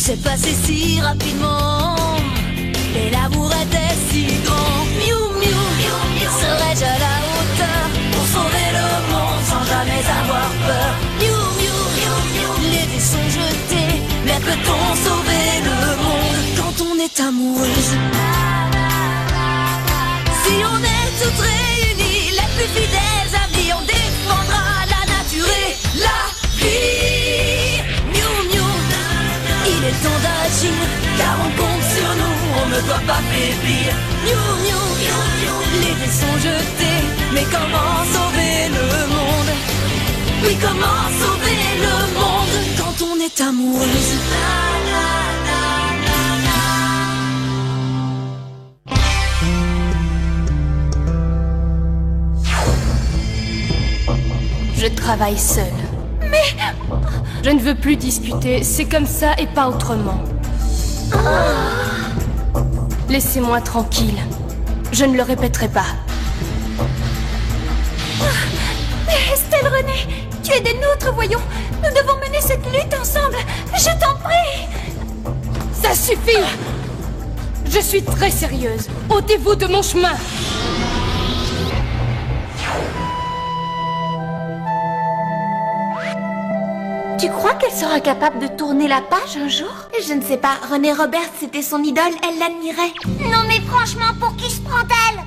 C'est passé si rapidement, et l'amour était si grand. Miou miou, serais-je à la hauteur pour sauver le monde sans jamais avoir peur? Miou miou, les dés sont jetés, mais peut-on sauver le monde quand on est amoureuse? Si on est toutes réunies, les plus fidèles amis, on défendra la nature et la vie. Miou miou, il est temps d'agir, car on compte sur nous, on ne doit pas faiblir. Miou miou, les dés sont jetés, mais comment sauver le monde? Oui, comment sauver le monde quand on est amoureuse? Je travaille seule. Mais... Je ne veux plus discuter, c'est comme ça et pas autrement. Laissez-moi tranquille. Je ne le répéterai pas. Mais Estelle Renée, tu es des nôtres, voyons. Nous devons mener cette lutte ensemble. Je t'en prie. Ça suffit! Je suis très sérieuse. Ôtez-vous de mon chemin! Tu crois qu'elle sera capable de tourner la page un jour? Je ne sais pas, Renée Roberts, c'était son idole, elle l'admirait. Non mais franchement, pour qui se prend-elle?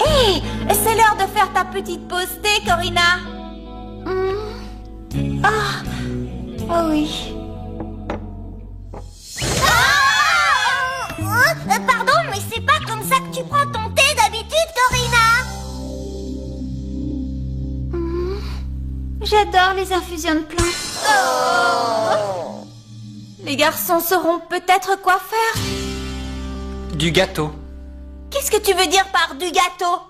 Hé, c'est l'heure de faire ta petite pause thé, Corinna. Oh oui. Pardon, mais c'est pas comme ça que tu prends ton thé d'habitude, Corinna. J'adore les infusions de plantes. Les garçons sauront peut-être quoi faire. Du gâteau. Qu'est-ce que tu veux dire par du gâteau?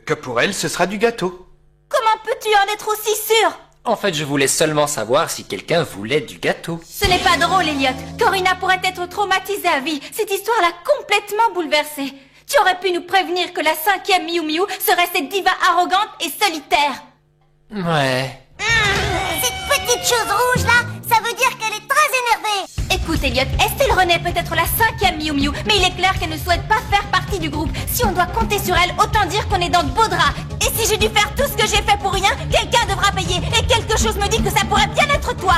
Que pour elle, ce sera du gâteau. Comment peux-tu en être aussi sûr? En fait, je voulais seulement savoir si quelqu'un voulait du gâteau. Ce n'est pas drôle, Elliot. Corinna pourrait être traumatisée à vie. Cette histoire l'a complètement bouleversée. Tu aurais pu nous prévenir que la 5e Miu Miu serait cette diva arrogante et solitaire. Ouais. Cette petite chose rouge là, ça veut dire qu'elle est très énervée. Écoute, Elliot, Estelle Renée peut être la 5e Miu Miu, mais il est clair qu'elle ne souhaite pas faire partie du groupe. Si on doit compter sur elle, autant dire qu'on est dans de beaux draps. Et si j'ai dû faire tout ce que j'ai fait pour rien, quelqu'un devra payer. Et quelque chose me dit que ça pourrait bien être toi.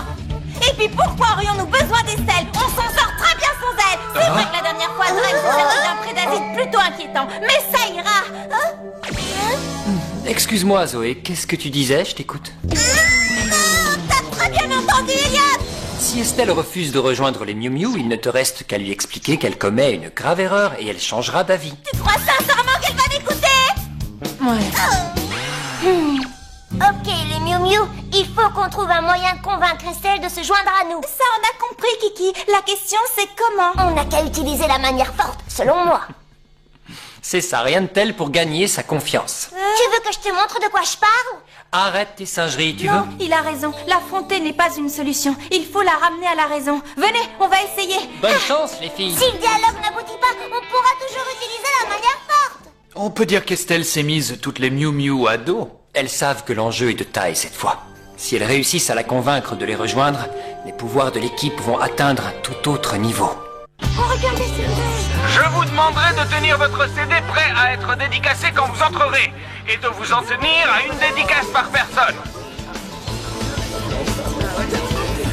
Et puis pourquoi aurions-nous besoin d'Estelle? On s'en sort très bien sans elle. C'est vrai que la dernière fois, Drake s'est servi d'un prédasit plutôt inquiétant. Mais ça ira. Excuse-moi, Zoé, qu'est-ce que tu disais? Je t'écoute. T'as très bien entendu, Elliot. Si Estelle refuse de rejoindre les Miu Miu, il ne te reste qu'à lui expliquer qu'elle commet une grave erreur et elle changera d'avis. Tu crois sincèrement qu'elle va m'écouter? Ouais. Ok, les Miu Miu, il faut qu'on trouve un moyen de convaincre Estelle de se joindre à nous. Ça, on a compris, Kiki. La question, c'est comment? On n'a qu'à utiliser la manière forte, selon moi. C'est ça, rien de tel pour gagner sa confiance. Tu veux que je te montre de quoi je parle? Arrête tes singeries, tu veux? Non, il a raison. L'affronter n'est pas une solution. Il faut la ramener à la raison. Venez, on va essayer. Bonne chance, les filles. Si le dialogue n'aboutit pas, on pourra toujours utiliser la manière forte. On peut dire qu'Estelle s'est mise toutes les Miu Miu à dos. Elles savent que l'enjeu est de taille cette fois. Si elles réussissent à la convaincre de les rejoindre, les pouvoirs de l'équipe vont atteindre un tout autre niveau. Oh, regardez, c'est vrai. Je vous demanderai de tenir votre CD prêt à être dédicacé quand vous entrerez et de vous en tenir à une dédicace par personne.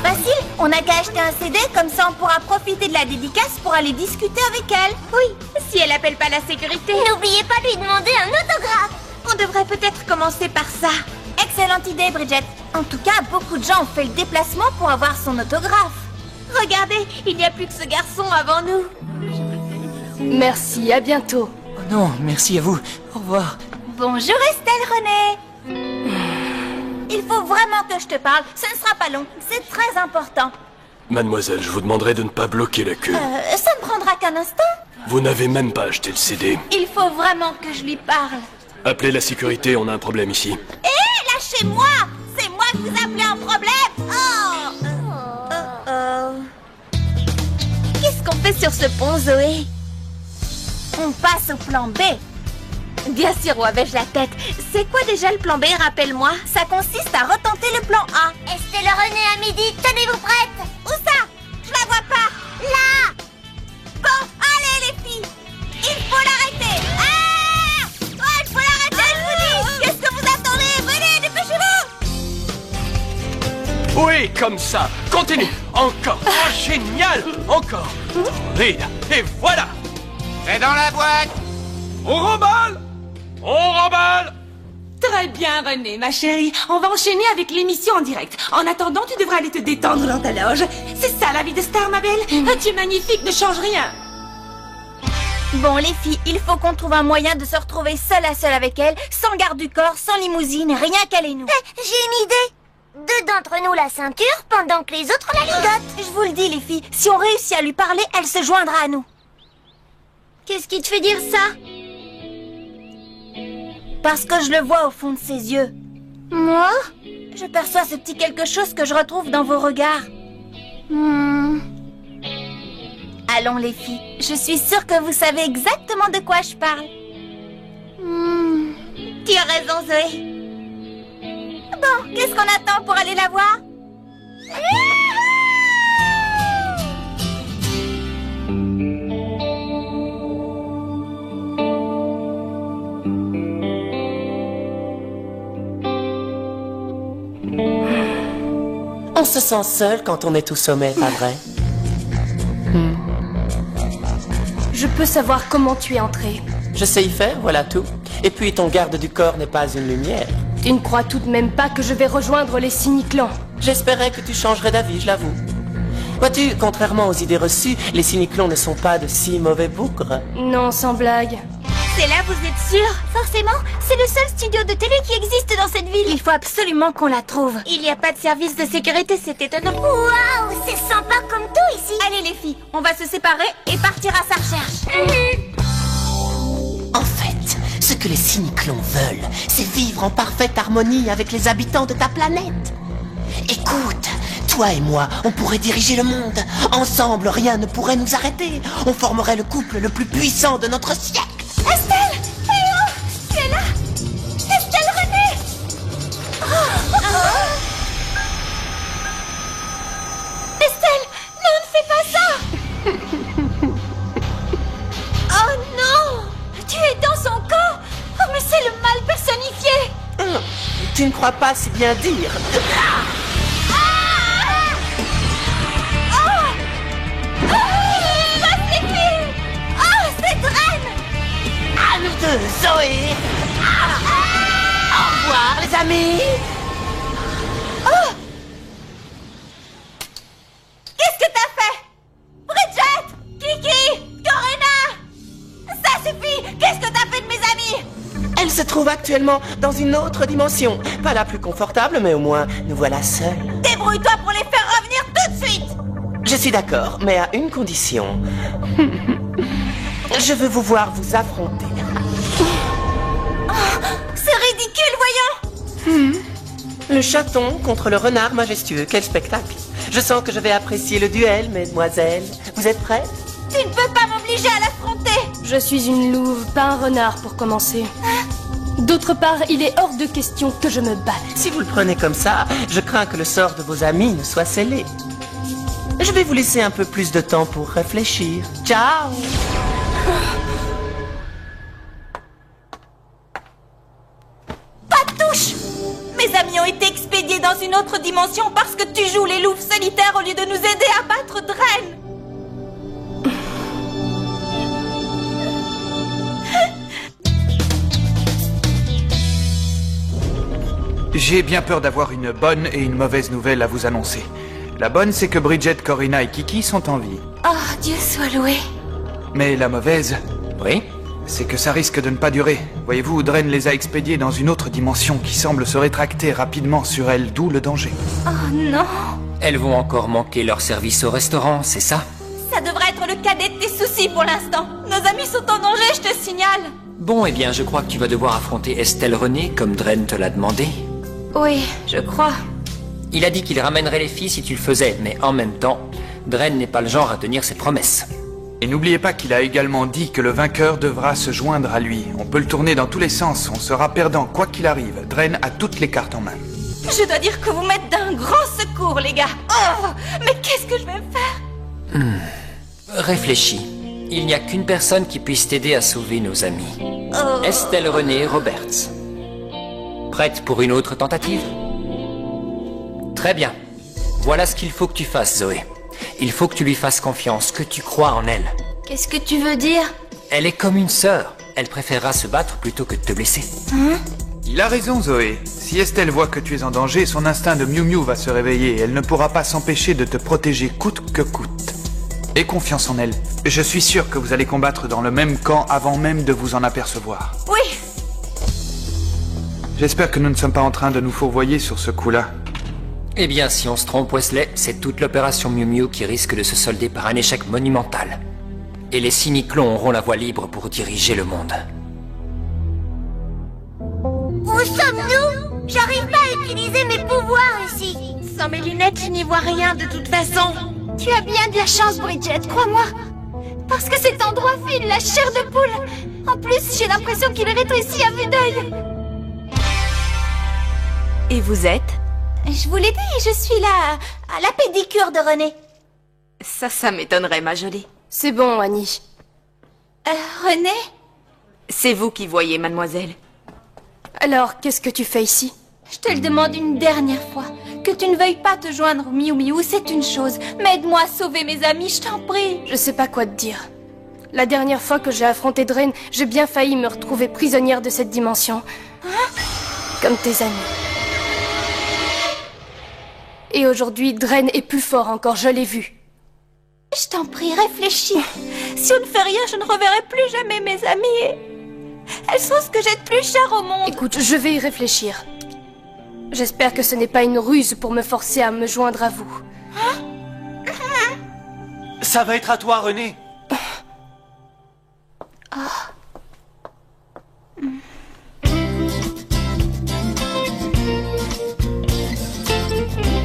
Facile, on n'a qu'à acheter un CD, comme ça on pourra profiter de la dédicace pour aller discuter avec elle. Oui, si elle appelle pas la sécurité. N'oubliez pas de lui demander un autographe. On devrait peut-être commencer par ça. Excellente idée, Bridget. En tout cas, beaucoup de gens ont fait le déplacement pour avoir son autographe. Regardez, il n'y a plus que ce garçon avant nous. Merci, à bientôt. Oh non, merci à vous. Au revoir. Bonjour Estelle Renée. Il faut vraiment que je te parle, ce ne sera pas long, c'est très important. Mademoiselle, je vous demanderai de ne pas bloquer la queue. Ça ne prendra qu'un instant. Vous n'avez même pas acheté le CD. Il faut vraiment que je lui parle. Appelez la sécurité, on a un problème ici. Hé, lâchez-moi! C'est moi que vous appelez un problème! Qu'est-ce qu'on fait sur ce pont, Zoé? On passe au plan B. Bien sûr, où avais-je la tête? C'est quoi déjà le plan B, rappelle-moi? Ça consiste à retenter le plan A. Estelle René à midi, tenez-vous prête? Où ça? Je la vois pas. Là! Bon, allez les filles! Il faut l'arrêter! Ah! Ouais, il faut l'arrêter, je vous dis! Qu'est-ce que vous attendez? Venez, dépêchez-vous! Oui, comme ça. Continue. Encore. Oh, génial. Encore. Solide. Et voilà. C'est dans la boîte. On remballe. On remballe. Très bien, René, ma chérie. On va enchaîner avec l'émission en direct. En attendant, tu devras aller te détendre dans ta loge. C'est ça, la vie de star, ma belle. Tu es magnifique, ne change rien. Bon, les filles, il faut qu'on trouve un moyen de se retrouver seule à seule avec elle, sans garde du corps, sans limousine, rien qu'allez-nous. J'ai une idée. Deux d'entre nous la ceinture, pendant que les autres la ligotent. Je vous le dis, les filles, si on réussit à lui parler, elle se joindra à nous. Qu'est-ce qui te fait dire ça? Parce que je le vois au fond de ses yeux. Moi? Je perçois ce petit quelque chose que je retrouve dans vos regards. Allons, les filles, je suis sûre que vous savez exactement de quoi je parle. Tu as raison, Zoé. Bon, qu'est-ce qu'on attend pour aller la voir? On se sent seul quand on est au sommet, pas vrai? Je peux savoir comment tu es entré. Je sais y faire, voilà tout. Et puis ton garde du corps n'est pas une lumière. Tu ne crois tout de même pas que je vais rejoindre les Cyniclans? J'espérais que tu changerais d'avis, je l'avoue. Vois-tu, contrairement aux idées reçues, les Cyniclons ne sont pas de si mauvais bougres. Non, sans blague. C'est là, vous êtes sûr? Forcément, c'est le seul studio de télé qui existe dans cette ville. Il faut absolument qu'on la trouve. Il n'y a pas de service de sécurité, c'est étonnant. Waouh, c'est sympa comme tout ici. Allez les filles, on va se séparer et partir à sa recherche. En fait, ce que les Cyniclons veulent, c'est vivre en parfaite harmonie avec les habitants de ta planète. Écoute, toi et moi, on pourrait diriger le monde. Ensemble, rien ne pourrait nous arrêter. On formerait le couple le plus puissant de notre siècle. Estelle! Théo! Tu es là? Estelle René! Estelle! Non, ne fais pas ça! Oh non! Tu es dans son corps! Oh, mais c'est le mal personnifié! Tu ne crois pas si bien dire. À nous deux, Zoé. Au revoir, les amis. Qu'est-ce que t'as fait? Bridget! Kiki! Corina! Ça suffit! Qu'est-ce que t'as fait de mes amis? Elle se trouve actuellement dans une autre dimension. Pas la plus confortable, mais au moins, nous voilà seuls. Débrouille-toi pour les faire revenir tout de suite! Je suis d'accord, mais à une condition. Je veux vous voir vous affronter. C'est ridicule, voyons! Le chaton contre le renard majestueux, quel spectacle. Je sens que je vais apprécier le duel, mesdemoiselles. Vous êtes prêtes? Tu ne peux pas m'obliger à l'affronter! Je suis une louve, pas un renard pour commencer. D'autre part, il est hors de question que je me batte. Si vous le prenez comme ça, je crains que le sort de vos amis ne soit scellé. Je vais vous laisser un peu plus de temps pour réfléchir. Ciao! Pas de touche! Mes amis ont été expédiés dans une autre dimension parce que tu joues les louves solitaires au lieu de nous aider à battre Dren! J'ai bien peur d'avoir une bonne et une mauvaise nouvelle à vous annoncer. La bonne, c'est que Bridget, Corina et Kiki sont en vie. Oh, Dieu soit loué! Mais la mauvaise, Oui? c'est que ça risque de ne pas durer. Voyez-vous, Dren les a expédiés dans une autre dimension qui semble se rétracter rapidement sur elle, d'où le danger. Oh non! Elles vont encore manquer leur service au restaurant, c'est ça? Ça devrait être le cadet de tes soucis pour l'instant. Nos amis sont en danger, je te signale. Bon, eh bien, je crois que tu vas devoir affronter Estelle René, comme Dren te l'a demandé. Oui, je crois. Il a dit qu'il ramènerait les filles si tu le faisais, mais en même temps, Dren n'est pas le genre à tenir ses promesses. Et n'oubliez pas qu'il a également dit que le vainqueur devra se joindre à lui. On peut le tourner dans tous les sens, on sera perdant quoi qu'il arrive. Drain a toutes les cartes en main. Je dois dire que vous m'êtes d'un grand secours, les gars. Oh, mais qu'est-ce que je vais faire? Réfléchis. Il n'y a qu'une personne qui puisse t'aider à sauver nos amis. Estelle Renée Roberts. Prête pour une autre tentative? Très bien. Voilà ce qu'il faut que tu fasses, Zoé. Il faut que tu lui fasses confiance, que tu crois en elle. Qu'est-ce que tu veux dire? Elle est comme une sœur. Elle préférera se battre plutôt que de te blesser. Il a raison, Zoé. Si Estelle voit que tu es en danger, son instinct de Miu Miu va se réveiller et elle ne pourra pas s'empêcher de te protéger coûte que coûte. Aie confiance en elle. Je suis sûr que vous allez combattre dans le même camp avant même de vous en apercevoir. Oui. J'espère que nous ne sommes pas en train de nous fourvoyer sur ce coup-là. Eh bien, si on se trompe, Wesley, c'est toute l'opération Miu Miu qui risque de se solder par un échec monumental. Et les cyniclons auront la voie libre pour diriger le monde. Où sommes-nous? J'arrive pas à utiliser mes pouvoirs ici. Sans mes lunettes, je n'y vois rien de toute façon. Tu as bien de la chance, Bridget, crois-moi. Parce que cet endroit file la chair de poule. En plus, j'ai l'impression qu'il rétrécit à vue d'œil. Et vous êtes? Je vous l'ai dit, je suis là, à la pédicure de René. Ça m'étonnerait, ma jolie. C'est bon, Annie. René? C'est vous qui voyez, mademoiselle. Alors, qu'est-ce que tu fais ici? Je te le demande une dernière fois. Que tu ne veuilles pas te joindre au Miu Miu, c'est une chose. Mais aide-moi à sauver mes amis, je t'en prie. Je sais pas quoi te dire. La dernière fois que j'ai affronté Drain, j'ai bien failli me retrouver prisonnière de cette dimension. Comme tes amis. Et aujourd'hui, Drain est plus fort encore, je l'ai vu. Je t'en prie, réfléchis. Si on ne fait rien, je ne reverrai plus jamais mes amis. Elles sont ce que j'ai de plus cher au monde. Écoute, je vais y réfléchir. J'espère que ce n'est pas une ruse pour me forcer à me joindre à vous. Ça va être à toi, René.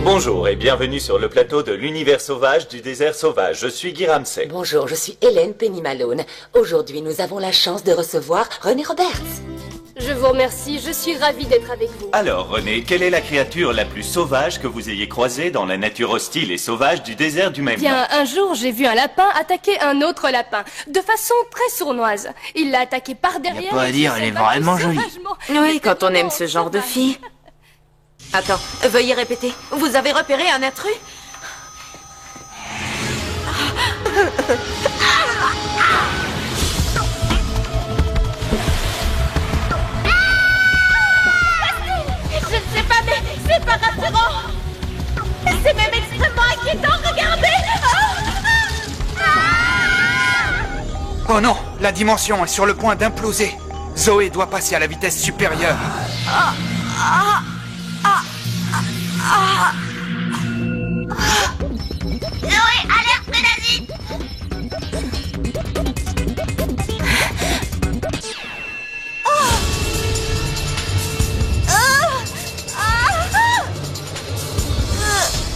Bonjour et bienvenue sur le plateau de l'univers sauvage du désert sauvage. Je suis Guy Ramsey. Bonjour, je suis Hélène Penny Malone. Aujourd'hui, nous avons la chance de recevoir René Roberts. Je vous remercie, je suis ravie d'être avec vous. Alors, René, quelle est la créature la plus sauvage que vous ayez croisée dans la nature hostile et sauvage du désert du même nom? Bien, un jour, j'ai vu un lapin attaquer un autre lapin, de façon très sournoise. Il l'a attaqué par derrière. Y a pas à dire, elle est vraiment jolie. Oui, quand on aime ce genre de fille. Attends, veuillez répéter. Vous avez repéré un intrus? Je ne sais pas, mais c'est pas rassurant. C'est même extrêmement inquiétant, regardez. Oh non, la dimension est sur le point d'imploser. Zoé doit passer à la vitesse supérieure. Zoé, alerte prédazite.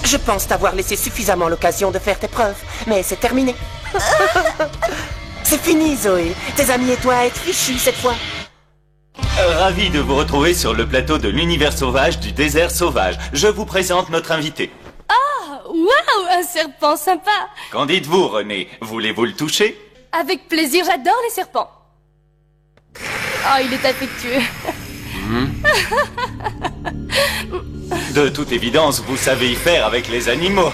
Je pense t'avoir laissé suffisamment l'occasion de faire tes preuves, mais c'est terminé. C'est fini, Zoé. Tes amis et toi êtes fichus cette fois. Ravi de vous retrouver sur le plateau de l'univers sauvage du désert sauvage. Je vous présente notre invité. Waouh, un serpent sympa. Qu'en dites-vous, René? Voulez-vous le toucher? Avec plaisir, j'adore les serpents. Oh, il est affectueux. De toute évidence, vous savez y faire avec les animaux.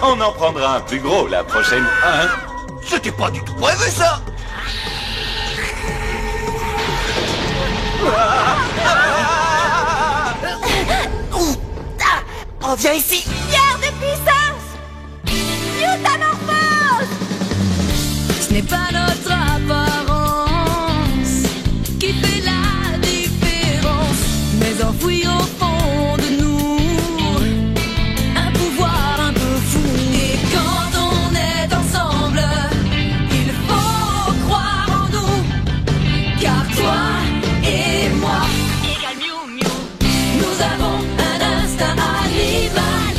On en prendra un plus gros la prochaine. Hein? C'était pas du tout prévu, ça. Oh, viens ici. Pierre de puissance. Mutamorphose. Ce n'est pas notre apparence qui fait la différence, mais enfoui au fond de nous un pouvoir un peu fou. Et quand on est ensemble, il faut croire en nous, car toi et moi égale Miu Miu. Nous avons un instinct animal,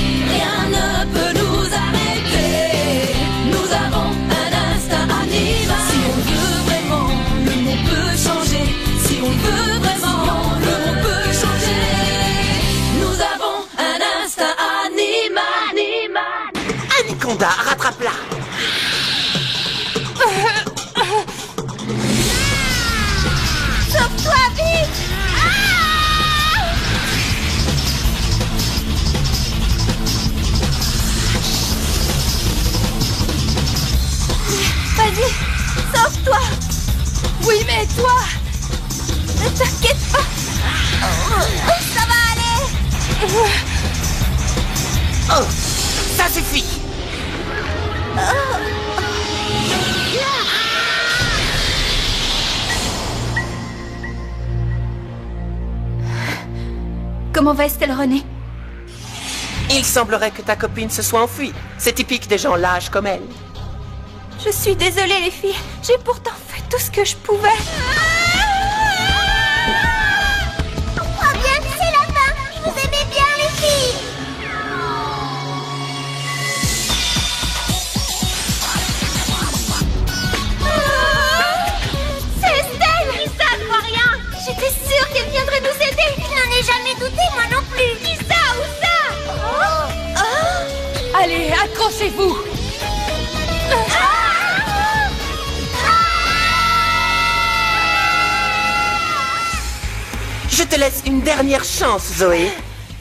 suffit. Comment va Estelle René? Il semblerait que ta copine se soit enfuie. C'est typique des gens lâches comme elle. Je suis désolée, les filles. J'ai pourtant fait tout ce que je pouvais. On croit bien que c'est la fin. Vous aimez bien les filles. C'est Estelle! Lisa, ne voit rien! J'étais sûre qu'elle viendrait nous aider! Je n'en ai jamais douté, moi non plus. Lisa, où ça? Allez, accrochez-vous. Je te laisse une dernière chance, Zoé.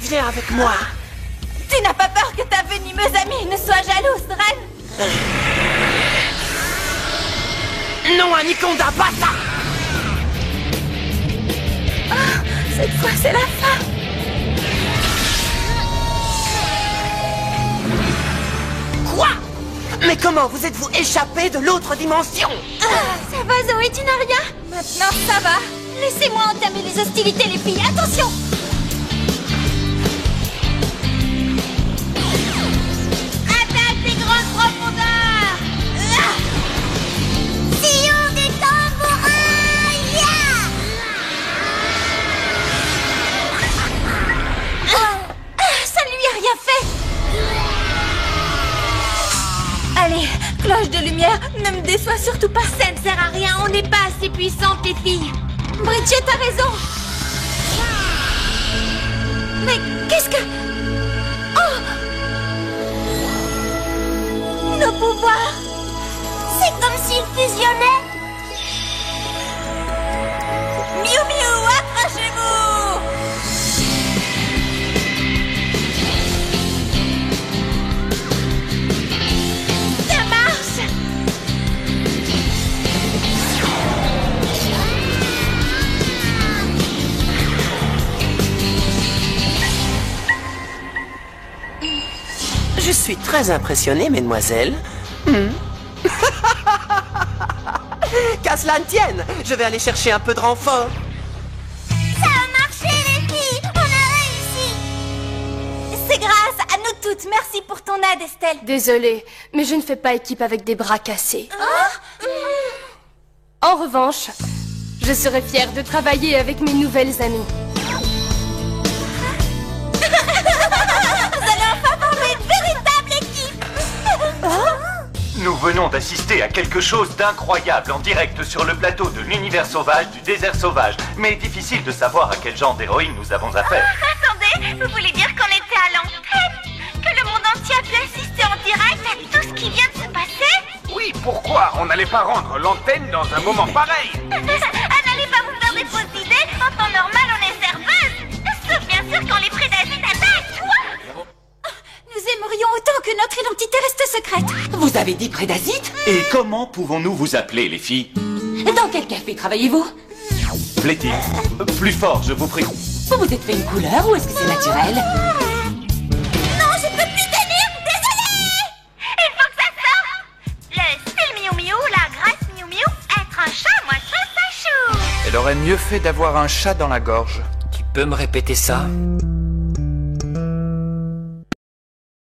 Viens avec moi. Tu n'as pas peur que ta venimeuse amie ne soit jalouse, Dren? Non, Anaconda, pas ça! Cette fois, c'est la fin. Quoi? Mais comment vous êtes-vous échappé de l'autre dimension? Ça va, Zoé, tu n'as rien? Maintenant, ça va. Laissez-moi entamer les hostilités, les filles. Attention! Attaque des grandes profondeurs! Sillon des tambourins, Ça ne lui a rien fait! Allez, cloche de lumière, ne me déçois surtout pas. Ça ne sert à rien, on n'est pas assez puissantes, les filles. Bridget, t'as raison. Mais qu'est-ce que... Oh! Nos pouvoirs! C'est comme s'ils fusionnaient. Miu Miu, accrochez-vous! Ça marche! Je suis très impressionné, mesdemoiselles. Qu'à cela ne tienne, je vais aller chercher un peu de renfort. Ça a marché, les filles. On a réussi. C'est grâce à nous toutes. Merci pour ton aide, Estelle. Désolée, mais je ne fais pas équipe avec des bras cassés. En revanche, je serais fière de travailler avec mes nouvelles amies. Vous allez enfin former une véritable équipe. Nous venons d'assister à quelque chose d'incroyable en direct sur le plateau de l'univers sauvage du désert sauvage. Mais difficile de savoir à quel genre d'héroïne nous avons affaire. Attendez, vous voulez dire qu'on était à l'antenne? Que le monde entier a pu assister en direct à tout ce qui vient de se passer? Oui, pourquoi on n'allait pas rendre l'antenne dans un moment pareil? N'allez pas vous faire des fausses idées. En temps normal, on est serveuse. Sauf bien sûr quand les prédateurs attaquent. Quoi? Nous aimerions autant que notre identité reste secrète. Vous avez dit Prédazite? Et comment pouvons-nous vous appeler, les filles? Dans quel café travaillez-vous? Plaît-il? Plus fort, je vous prie. Vous vous êtes fait une couleur ou est-ce que c'est naturel? Non, je peux plus tenir. Désolée. Il faut que ça sorte. Le style Miu Miu, la grâce Miu Miu, être un chat, moi ça chou. Elle aurait mieux fait d'avoir un chat dans la gorge. Tu peux me répéter ça?